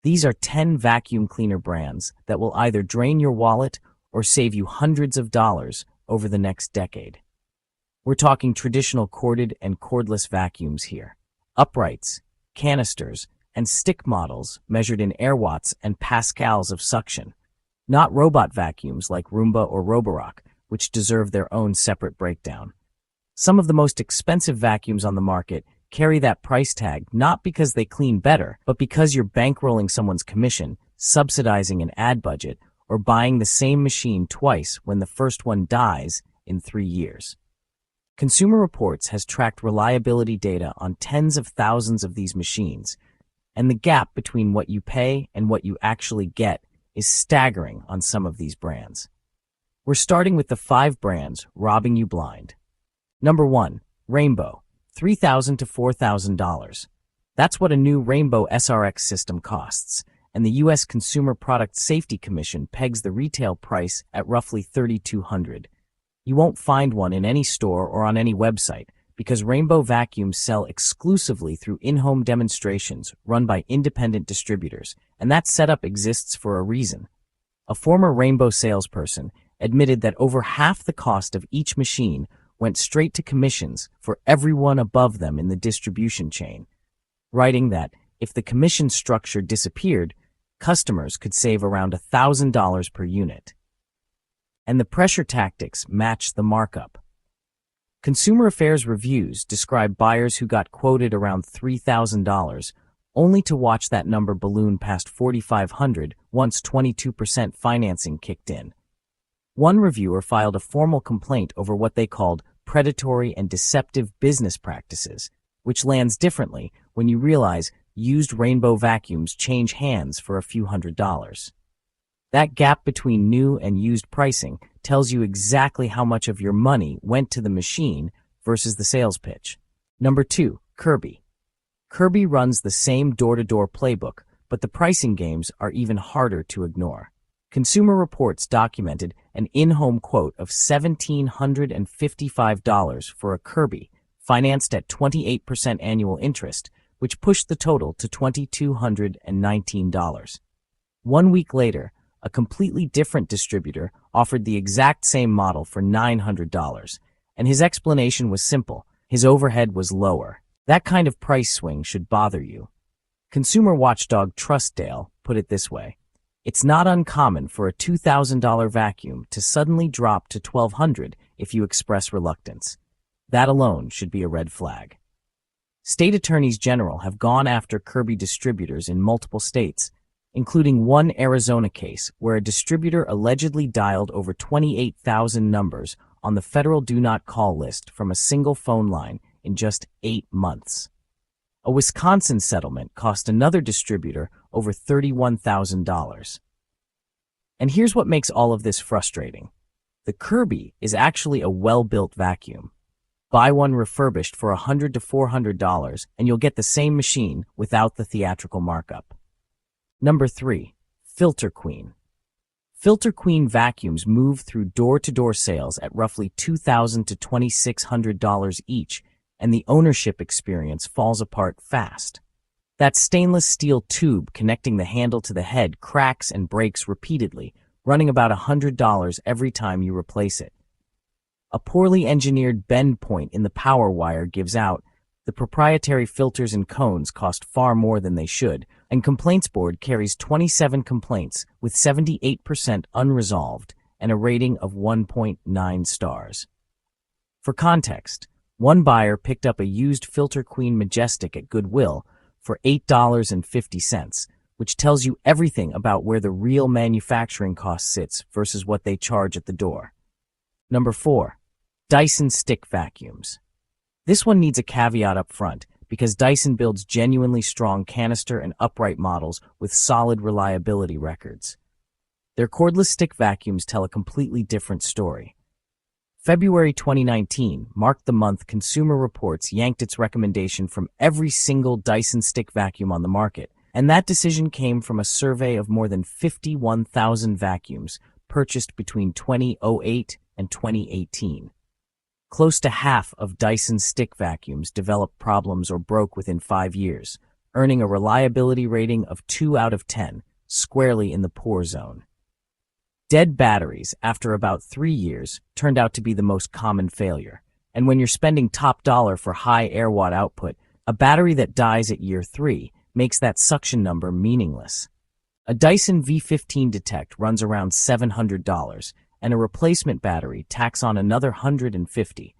These are 10 vacuum cleaner brands that will either drain your wallet or save you hundreds of dollars over the next decade. We're talking traditional corded and cordless vacuums here. Uprights, canisters, and stick models measured in air watts and pascals of suction. Not robot vacuums like Roomba or Roborock, which deserve their own separate breakdown. Some of the most expensive vacuums on the market carry that price tag not because they clean better, but because you're bankrolling someone's commission, subsidizing an ad budget, or buying the same machine twice when the first one dies in 3 years. Consumer Reports has tracked reliability data on tens of thousands of these machines, and the gap between what you pay and what you actually get is staggering on some of these brands. We're starting with the 5 brands robbing you blind. Number 1, Rainbow, $3,000 to $4,000. That's what a new Rainbow SRX system costs, and the U.S. Consumer Product Safety Commission pegs the retail price at roughly $3,200. You won't find one in any store or on any website because Rainbow vacuums sell exclusively through in-home demonstrations run by independent distributors, and that setup exists for a reason. A former Rainbow salesperson admitted that over half the cost of each machine went straight to commissions for everyone above them in the distribution chain, writing that if the commission structure disappeared, customers could save around $1,000 per unit. And the pressure tactics match the markup. ConsumerAffairs reviews describe buyers who got quoted around $3,000 only to watch that number balloon past $4,500 once 22% financing kicked in. One reviewer filed a formal complaint over what they called predatory and deceptive business practices, which lands differently when you realize used Rainbow vacuums change hands for a few $100s. That gap between new and used pricing tells you exactly how much of your money went to the machine versus the sales pitch. Number 2, Kirby. Kirby runs the same door-to-door playbook, but the pricing games are even harder to ignore. Consumer Reports documented an in-home quote of $1,755 for a Kirby, financed at 28% annual interest, which pushed the total to $2,219. 1 week later, a completely different distributor offered the exact same model for $900, and his explanation was simple: his overhead was lower. That kind of price swing should bother you. Consumer watchdog TrustDALE put it this way: it's not uncommon for a $2,000 vacuum to suddenly drop to $1,200 if you express reluctance. That alone should be a red flag. State attorneys general have gone after Kirby distributors in multiple states, including one Arizona case where a distributor allegedly dialed over 28,000 numbers on the federal do not call list from a single phone line in just 8 months. A Wisconsin settlement cost another distributor over $31,000. And here's what makes all of this frustrating. The Kirby is actually a well-built vacuum. Buy one refurbished for $100 to $400 and you'll get the same machine without the theatrical markup. Number 3, Filter Queen. Filter Queen vacuums move through door-to-door sales at roughly $2,000 to $2,600 each, and the ownership experience falls apart fast. That stainless steel tube connecting the handle to the head cracks and breaks repeatedly, running about $100 every time you replace it. A poorly engineered bend point in the power wire gives out. The proprietary filters and cones cost far more than they should, and ComplaintsBoard carries 27 complaints with 78% unresolved and a rating of 1.9 stars. For context, one buyer picked up a used Filter Queen Majestic at Goodwill for $8.50, which tells you everything about where the real manufacturing cost sits versus what they charge at the door. Number 4, Dyson stick vacuums. This one needs a caveat up front because Dyson builds genuinely strong canister and upright models with solid reliability records. Their cordless stick vacuums tell a completely different story. February 2019 marked the month Consumer Reports yanked its recommendation from every single Dyson stick vacuum on the market, and that decision came from a survey of more than 51,000 vacuums purchased between 2008 and 2018. Close to half of Dyson's stick vacuums developed problems or broke within 5 years, earning a reliability rating of 2 out of 10, squarely in the poor zone. Dead batteries, after about 3 years, turned out to be the most common failure. And when you're spending top dollar for high air-watt output, a battery that dies at year 3 makes that suction number meaningless. A Dyson V15 Detect runs around $700, and a replacement battery tacks on another $150.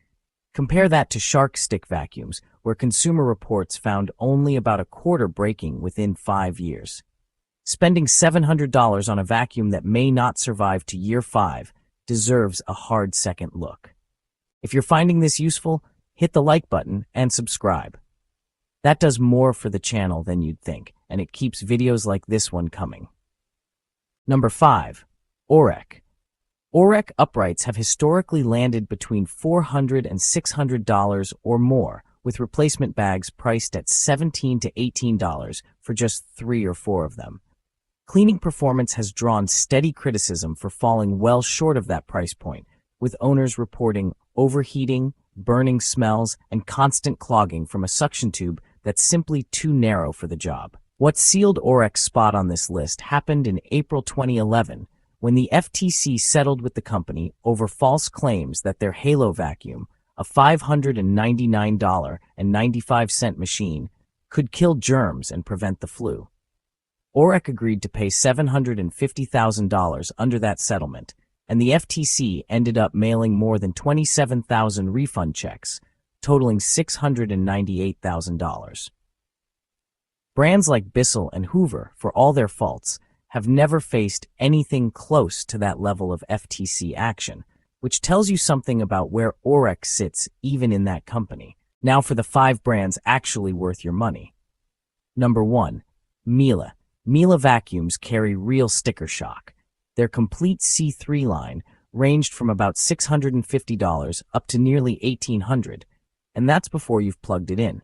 Compare that to shark stick vacuums, where Consumer Reports found only about a quarter breaking within 5 years. Spending $700 on a vacuum that may not survive to year 5 deserves a hard second look. If you're finding this useful, hit the like button and subscribe. That does more for the channel than you'd think, and it keeps videos like this one coming. Number 5. Oreck. Oreck uprights have historically landed between $400 and $600 or more, with replacement bags priced at $17 to $18 for just 3 or 4 of them. Cleaning performance has drawn steady criticism for falling well short of that price point, with owners reporting overheating, burning smells, and constant clogging from a suction tube that's simply too narrow for the job. What sealed Oreck's spot on this list happened in April 2011, when the FTC settled with the company over false claims that their Halo vacuum, a $599.95 machine, could kill germs and prevent the flu. Oreck agreed to pay $750,000 under that settlement, and the FTC ended up mailing more than 27,000 refund checks, totaling $698,000. Brands like Bissell and Hoover, for all their faults, have never faced anything close to that level of FTC action, which tells you something about where Oreck sits even in that company. Now for the 5 brands actually worth your money. Number 1. Miele. Miele vacuums carry real sticker shock. Their complete C3 line ranged from about $650 up to nearly $1,800, and that's before you've plugged it in.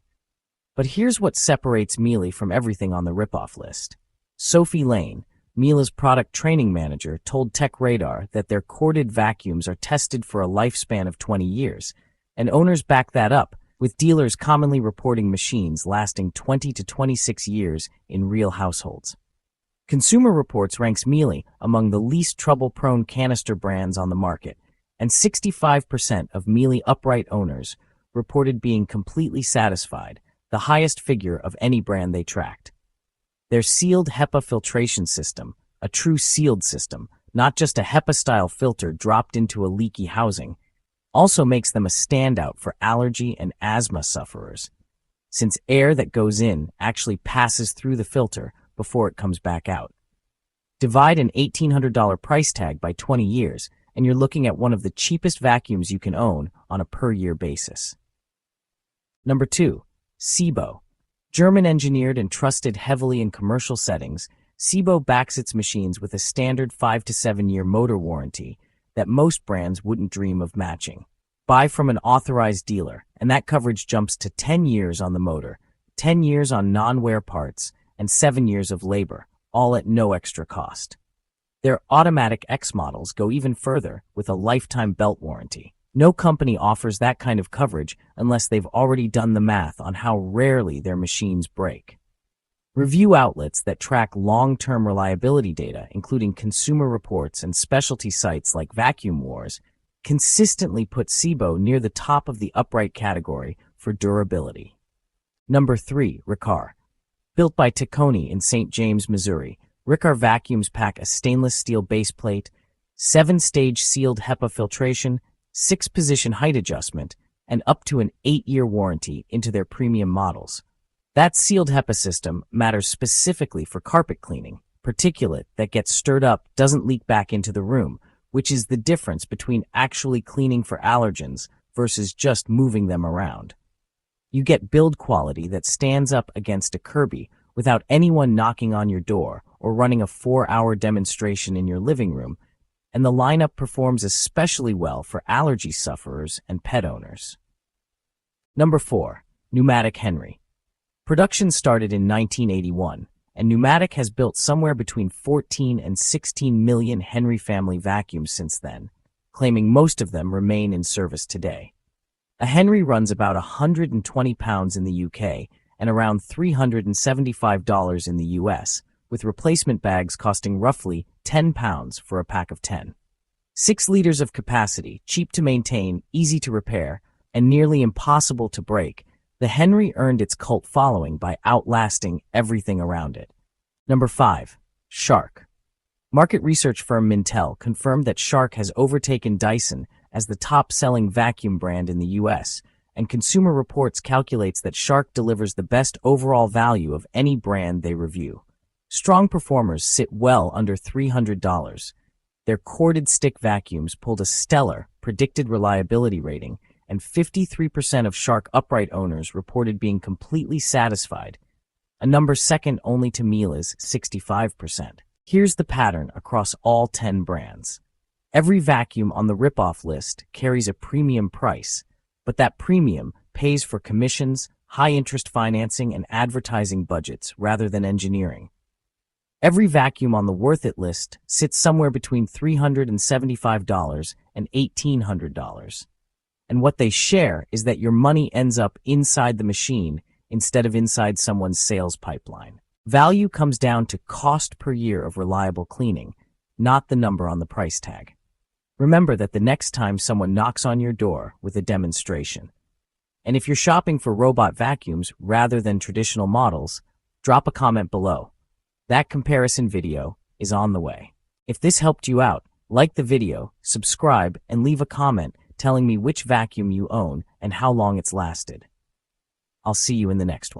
But here's what separates Miele from everything on the ripoff list. Sophie Lane, Miele's product training manager, told TechRadar that their corded vacuums are tested for a lifespan of 20 years, and owners back that up, with dealers commonly reporting machines lasting 20 to 26 years in real households. Consumer Reports ranks Miele among the least trouble-prone canister brands on the market, and 65% of Miele upright owners reported being completely satisfied, the highest figure of any brand they tracked. Their sealed HEPA filtration system, a true sealed system, not just a HEPA-style filter dropped into a leaky housing, also makes them a standout for allergy and asthma sufferers, since air that goes in actually passes through the filter before it comes back out. Divide an $1,800 price tag by 20 years, and you're looking at one of the cheapest vacuums you can own on a per-year basis. Number 2. Sebo. German-engineered and trusted heavily in commercial settings, Sebo backs its machines with a standard 5 to 7 year motor warranty that most brands wouldn't dream of matching. Buy from an authorized dealer, and that coverage jumps to 10 years on the motor, 10 years on non-wear parts, and 7 years of labor, all at no extra cost. Their automatic X models go even further with a lifetime belt warranty. No company offers that kind of coverage unless they've already done the math on how rarely their machines break. Review outlets that track long-term reliability data, including Consumer Reports and specialty sites like Vacuum Wars, consistently put Sebo near the top of the upright category for durability. Number 3. Riccar. Built by Taconi in St. James, Missouri, Riccar vacuums pack a stainless steel baseplate, 7-stage sealed HEPA filtration, 6-position height adjustment, and up to an 8-year warranty into their premium models. That sealed HEPA system matters specifically for carpet cleaning. Particulate that gets stirred up doesn't leak back into the room, which is the difference between actually cleaning for allergens versus just moving them around. You get build quality that stands up against a Kirby without anyone knocking on your door or running a 4-hour demonstration in your living room, and the lineup performs especially well for allergy sufferers and pet owners. Number 4. Numatic Henry. Production started in 1981, and Numatic has built somewhere between 14 and 16 million Henry family vacuums since then, claiming most of them remain in service today. A Henry runs about 120 pounds in the UK and around $375 in the US, with replacement bags costing roughly £10 for a pack of 10. 6 liters of capacity, cheap to maintain, easy to repair, and nearly impossible to break, the Henry earned its cult following by outlasting everything around it. Number 5. Shark. Market research firm Mintel confirmed that Shark has overtaken Dyson as the top-selling vacuum brand in the US, and Consumer Reports calculates that Shark delivers the best overall value of any brand they review. Strong performers sit well under $300. Their corded stick vacuums pulled a stellar predicted reliability rating, and 53% of Shark upright owners reported being completely satisfied, a number second only to Miele's 65%. Here's the pattern across all 10 brands. Every vacuum on the rip-off list carries a premium price, but that premium pays for commissions, high-interest financing, and advertising budgets rather than engineering. Every vacuum on the worth it list sits somewhere between $375 and $1,800. And what they share is that your money ends up inside the machine instead of inside someone's sales pipeline. Value comes down to cost per year of reliable cleaning, not the number on the price tag. Remember that the next time someone knocks on your door with a demonstration. And if you're shopping for robot vacuums rather than traditional models, drop a comment below. That comparison video is on the way. If this helped you out, like the video, subscribe, and leave a comment telling me which vacuum you own and how long it's lasted. I'll see you in the next one.